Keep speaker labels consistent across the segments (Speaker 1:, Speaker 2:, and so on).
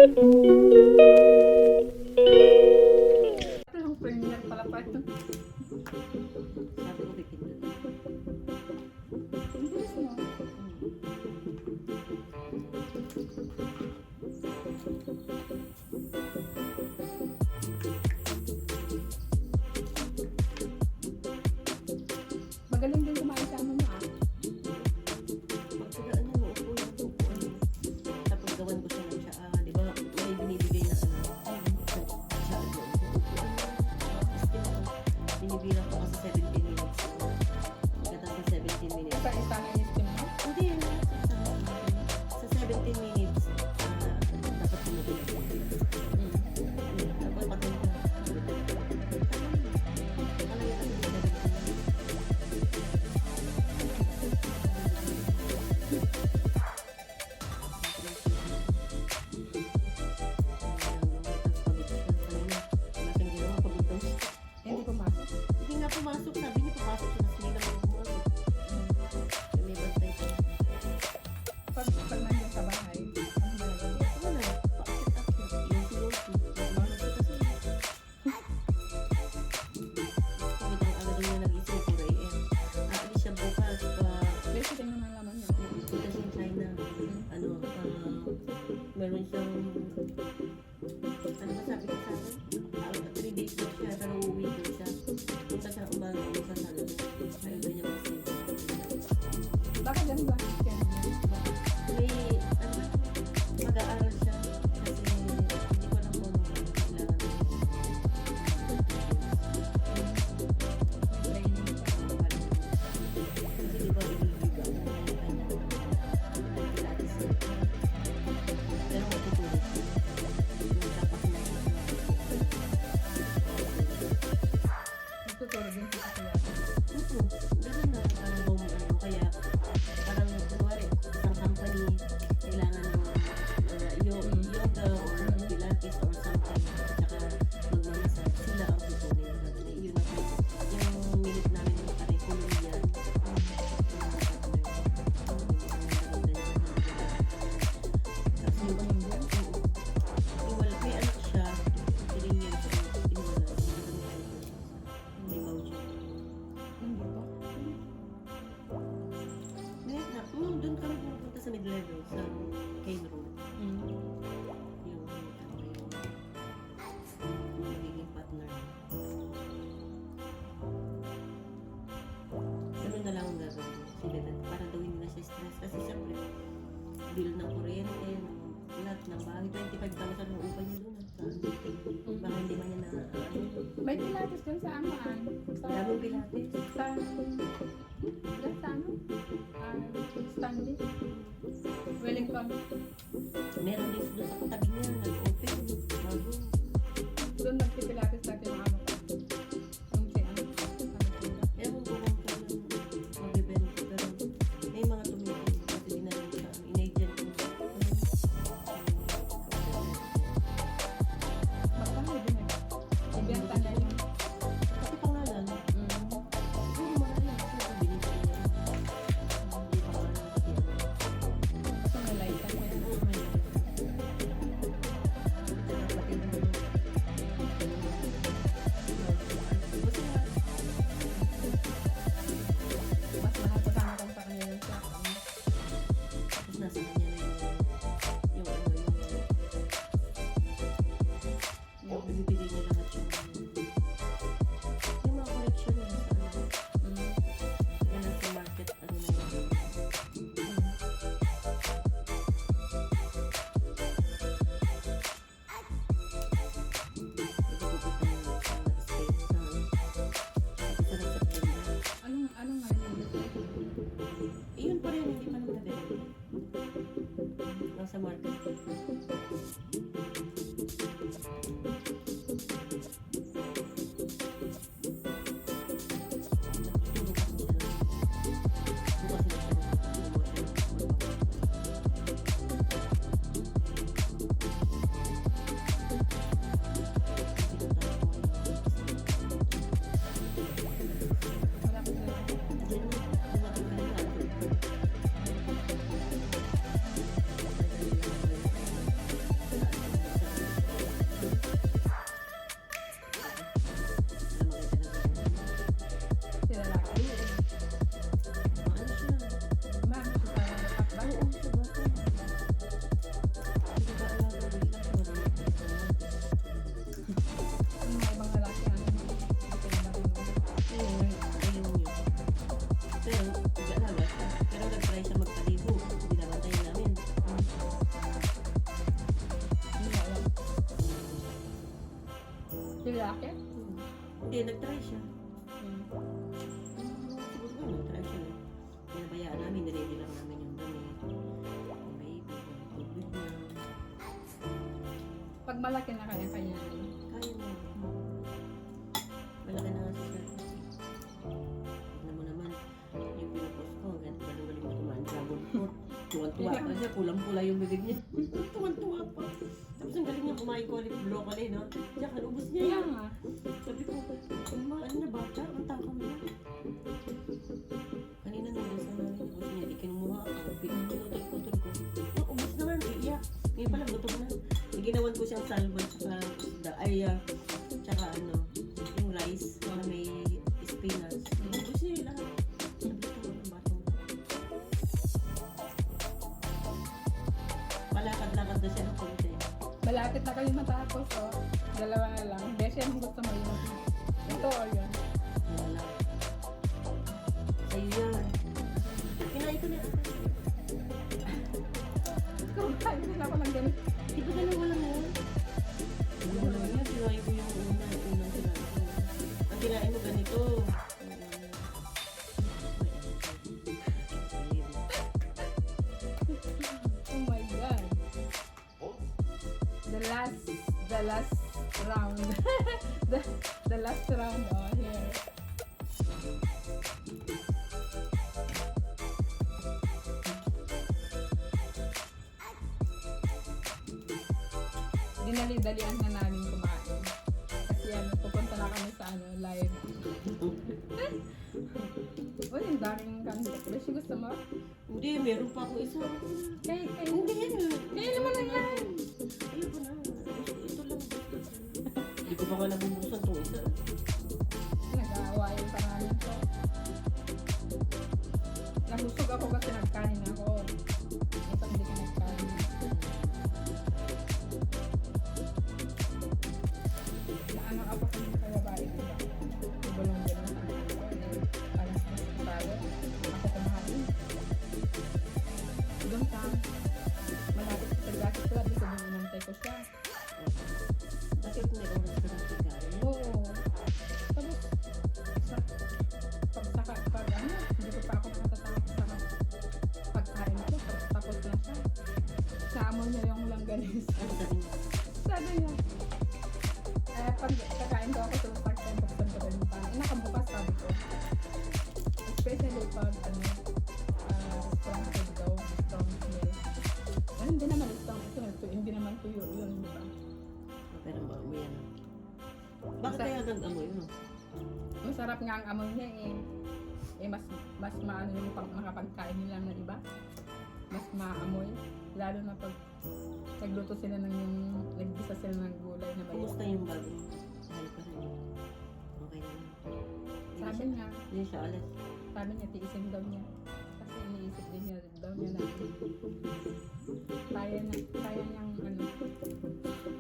Speaker 1: Ang premier pala pa ito.
Speaker 2: Sabi ko pipindot.
Speaker 1: Ang bilis mo. Magaling din kumain sa ano mo ah.
Speaker 2: Pagkagaan niya, uupo yung upuan. Tapos gawan ko siya ng tsaa. Di ba, may binibigay na ano. Tsaa doon. Binibilang ko kasi 17 minutes. Pagkatapos 17 minutes.
Speaker 1: Sa isa na yung steam mo.
Speaker 2: Hindi, sa 17 minutes, dapat tumutuloy. Dapat patuloy ka.
Speaker 1: Hindi pumasok.
Speaker 2: Hindi nga pumasok, sabi niya pumasok siya, hindi naman pumasok. May bantay pa.
Speaker 1: Pag nandiyan sa bahay, ano nalagay?
Speaker 2: Wala, paakit-akit. Yung si Loki, pumasok kasi. Agad niya nag-isip, 4 AM. Aalis siya bukas pa.
Speaker 1: Basic din naman laman niya.
Speaker 2: Punta siya in China. Meron siyang, ano ba sabi ko sa akin? 3 days daw siya, pero uuwi daw siya. Punta siya umaga, sa salon. Ayaw daw niya kasi.
Speaker 1: Bakit ganun ba?
Speaker 2: May, ano ba, mag-aaral siya. Kasi, hindi ko alam kung kailangan niya.
Speaker 1: Training ka.
Speaker 2: Kasi di ba, iligiba na yung kanya. Pilates niya. Pero matutulog siya. Yung tapak na
Speaker 1: Nagtutulog din sa kaya.
Speaker 2: ganun na parang home ano, kaya parang kunwari isang company kailangan ng yoga or pilates or something tsaka magmamasal sila ang tutunin na yun yung minute namin yung curriculum yan kasi
Speaker 1: Ano ba yung yan?
Speaker 2: iwala may anak siya 3 years old iwala may voucher.
Speaker 1: Yung buto?
Speaker 2: Doon kami pupunta sa mid-level sa Kane Road. Yung magiging partner. Ganun na lang ang gagawin. Sila na, para daw hindi na siya stress. Kasi siyempre, bill ng kuryente, lahat ng bahay, 25,000 ang upa niya doon. Baka hindi man niya na
Speaker 1: May pilates dun sa amaan.
Speaker 2: daming pilates.
Speaker 1: Sa ano? Stanley? Wellington.
Speaker 2: Meron din doon sa katabi niya, nag-open, bago.
Speaker 1: Doon nagpipilates natin yung amo ko. Yung si ano?
Speaker 2: Ewan ko kung magbibenta, pero may mga tumigil kasi di na rin siya, in-agent ko.
Speaker 1: Magkano din eh. Ibenta na yun.
Speaker 2: Kasi pangalan, siguro mahal lang kasi binibili niya. Hindi pangalan kasi ano.
Speaker 1: Kasi may lifetime na yun.
Speaker 2: Pati naman
Speaker 1: Mas mahal pa sana kung sa kanya yung siya.
Speaker 2: tapos nasa kanya na yung binibili niya lahat yung mga collection niya sa ano. Yan ang sa market, ano na yun.
Speaker 1: Anong nga yun?
Speaker 2: Iyon pa rin, hindi pa naman nabili. Nasa market.
Speaker 1: Wala ko sa'yo. Lalaki?
Speaker 2: Hindi, nag-try siya.
Speaker 1: Hmm.
Speaker 2: Siguro nga, nag-try siya. Pinabayaan namin, niready lang namin yung damit. Yung baby, yung tubig na.
Speaker 1: Pag malaki na kaya-kaya.
Speaker 2: Kaya mo. Malaki na nga si Sir. Tignan mo naman, yung pinupost ko, galing mo tumaan dragon fruit. Tuwan-tuwa pa siya, pulang-pula yung bibig niya. Tuwan-tuwa pa. Tapos ang galing niya kumain ko ulit broccoli, no? Diyan, kanubos niya
Speaker 1: Kaya
Speaker 2: yan.
Speaker 1: nga.
Speaker 2: Sabi ko, ano na bata? Ang takam niya. Kanina nung sa namin, ubos niya, di kinumuha ako. Pinutol-putol ko. Ubos naman, iiyak. Ngayon pala, gutom na. Ginawan ko siyang salmon, tsaka yung rice na may spinach. Ubos niya lahat. Sabi ko, ang bata mo. Malakad-lakad na siya ng konti.
Speaker 1: Malapit na kayo matapos, oh. Dalawa na lang. Beshi, ang gusto mo yun. Ito o yun.
Speaker 2: Wala. Sa'yo yan. Kinain ko na.
Speaker 1: Kumain din ako ng ganun.
Speaker 2: Di ba dalawa lang yun? Dalawa lang yun. Kinain ko yung unang kinain ko. Ang kinain mo ganito.
Speaker 1: Oh my God. The last round. the last round, oh, here. Dinali-dalian na namin kumain. Kasi pupunta na kami sa live. Uy, ang daming candles. Beshi, gusto mo?
Speaker 2: Hindi, meron pa ako isa.
Speaker 1: Kay.
Speaker 2: Hindi yan.
Speaker 1: Kaya naman na yan.
Speaker 2: Ayoko na. Ito lang. Hindi ko pa nga nabubuksan itong isa.
Speaker 1: Nag-aawayan pa namin to. Nabusog ako kasi nagkanin ako. Ito hindi ka nagkanin. Naano ako sa mga kababae, diba? Ibulong din ang tanong ko. Alas na sa tayo. Ako kumahain. Doon ka. Malapit sa Tagasi Club. Dito doon inantay ko siya.
Speaker 2: Bakit may oras ka ng pagkain?
Speaker 1: Oo. Tapos, hindi ko pa ako nakatatapos sa pagkain ko. Tapos na siya. Samo niya yung langganis.
Speaker 2: Ano sabi niya?
Speaker 1: Sabi niya, pag kakain ko ako sa pagkain, buksan ko rin yung pan. Nakabukas, sabi ko. Especially pag, strong food daw, strong milk. Hindi naman strong food, hindi naman tuyo yun, di ba?
Speaker 2: Pero maamoy yan. Bakit kaya nag-amoy yun?
Speaker 1: Masarap nga ang amoy niya eh. Mas maano yung mga pagkain nila ng iba. Mas maamoy. Lalo na pag nagluto sila ng yung naggisa sila ng gulay na bayan.
Speaker 2: Kumusta yung bago? Mahal pa rin. Okay naman.
Speaker 1: Sabi niya,
Speaker 2: Hindi siya alas.
Speaker 1: sabi niya tiisin daw niya. Kasi iniisip din niya daw niya na kaya niyang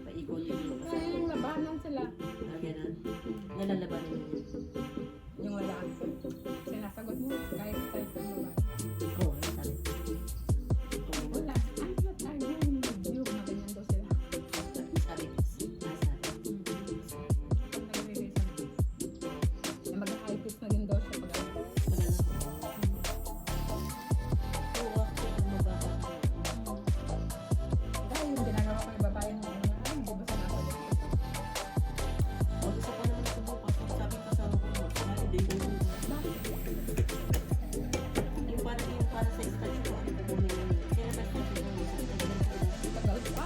Speaker 2: Paikotin mo.
Speaker 1: kaya niyang labanan sila.
Speaker 2: Ganun. Nalalabanan mo niya.
Speaker 1: Yung lalaki. Sinasagot mo kahit yung babae.
Speaker 2: Oo, ano sabi? Oo,
Speaker 1: Wala. I'm not arguing with you. Na ganyan daw sila.
Speaker 2: sabi. Nasabi.
Speaker 1: Pag nagre-reason. Na mag-high pitch na din daw siya pag
Speaker 2: Wala na. Oo, ako mababa.
Speaker 1: dahil yung ginagawa ko yung babae mo na hindi ba sinasagot ko.
Speaker 2: O, gusto ko naman subukan. Sabi ko kasama ko mo. Hindi ko yung para sa stage ko. Ano ko muna yun. Kaya ba sa stage ko?
Speaker 1: Tagal pa.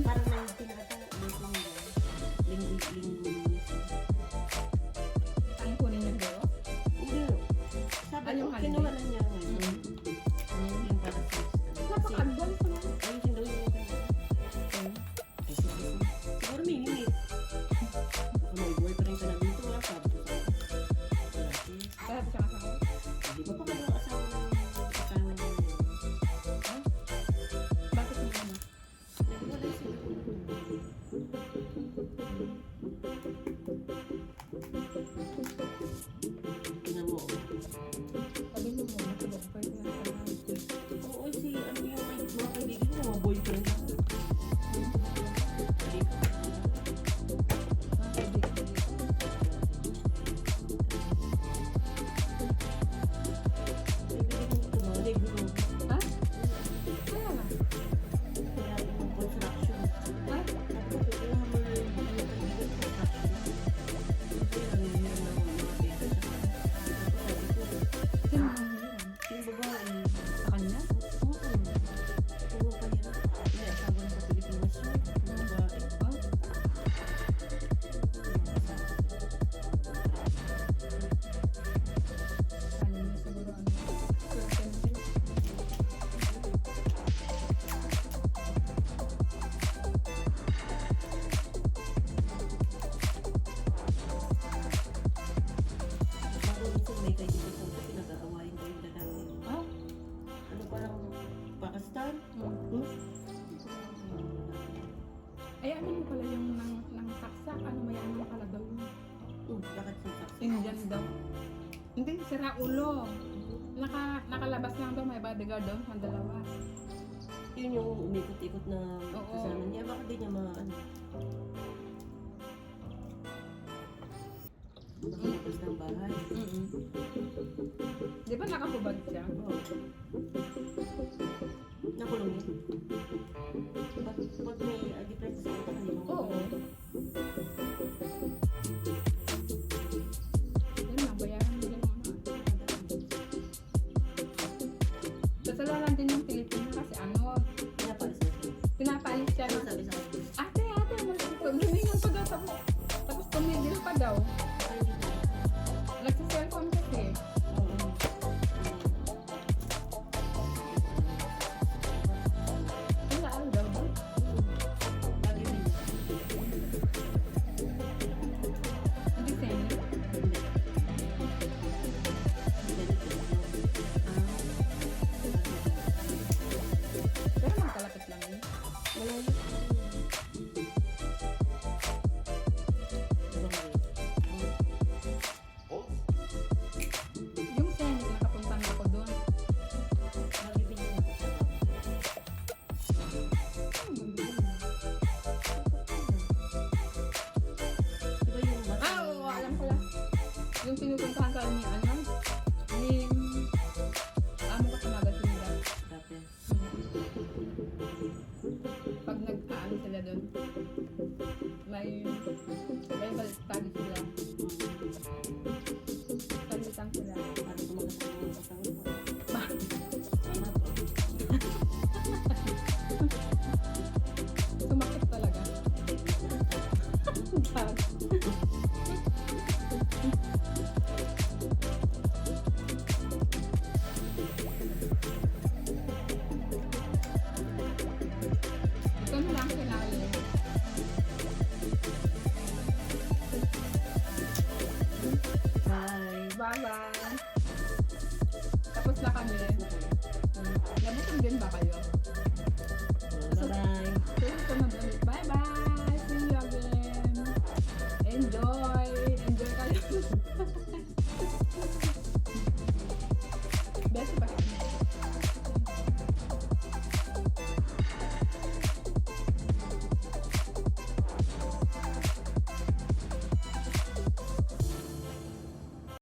Speaker 2: Parang may pinakata. Linggo.
Speaker 1: Ang kunin niya daw.
Speaker 2: Hindi. Sabi
Speaker 1: Ano
Speaker 2: ko,
Speaker 1: yung
Speaker 2: kinuha
Speaker 1: holiday?
Speaker 2: na niya ngayon. Yung para sa
Speaker 1: Napaka-advance na.
Speaker 2: ayusin daw yung ay, siguro may limit. Baka may boyfriend ka na dito ha, sabi ko sa
Speaker 1: Kaya siya kasama.
Speaker 2: di ba pa kayo asawa ng asawa niya?
Speaker 1: Bakit niya ano?
Speaker 2: Nagwalay sila. Tingnan mo.
Speaker 1: Sabi mo mo, matulog pa yun.
Speaker 2: Oo, si ano yung
Speaker 1: Sa kanya?
Speaker 2: Oo. Oo, pahirap. May asawa na sa Pilipinas yun. Yung babae.
Speaker 1: Oh, kala niya siguro ano. Swerte na sila.
Speaker 2: Bago minsan may kaibigan ko pinag-aawayan ko yung lalaki.
Speaker 1: Oh,
Speaker 2: Ano parang Pakistan?
Speaker 1: hmm. Ay, ano mo pala yung nang saksak? Ano may ano pala daw yun?
Speaker 2: Bakit sa
Speaker 1: Indian daw. Hindi, sira ulo. Nakalabas lang daw, may bodyguard daw, ang dalawa.
Speaker 2: Yun yung umikot-ikot na
Speaker 1: Oo.
Speaker 2: kasama niya. Bakit di niya ano, makalabas ng bahay?
Speaker 1: Di ba nakahubad siya?
Speaker 2: Oo. Nakulong yun. Pag may difference sa ito, hindi mo
Speaker 1: Oo. Yun lang, bayaran mo lang mga. Kasalanan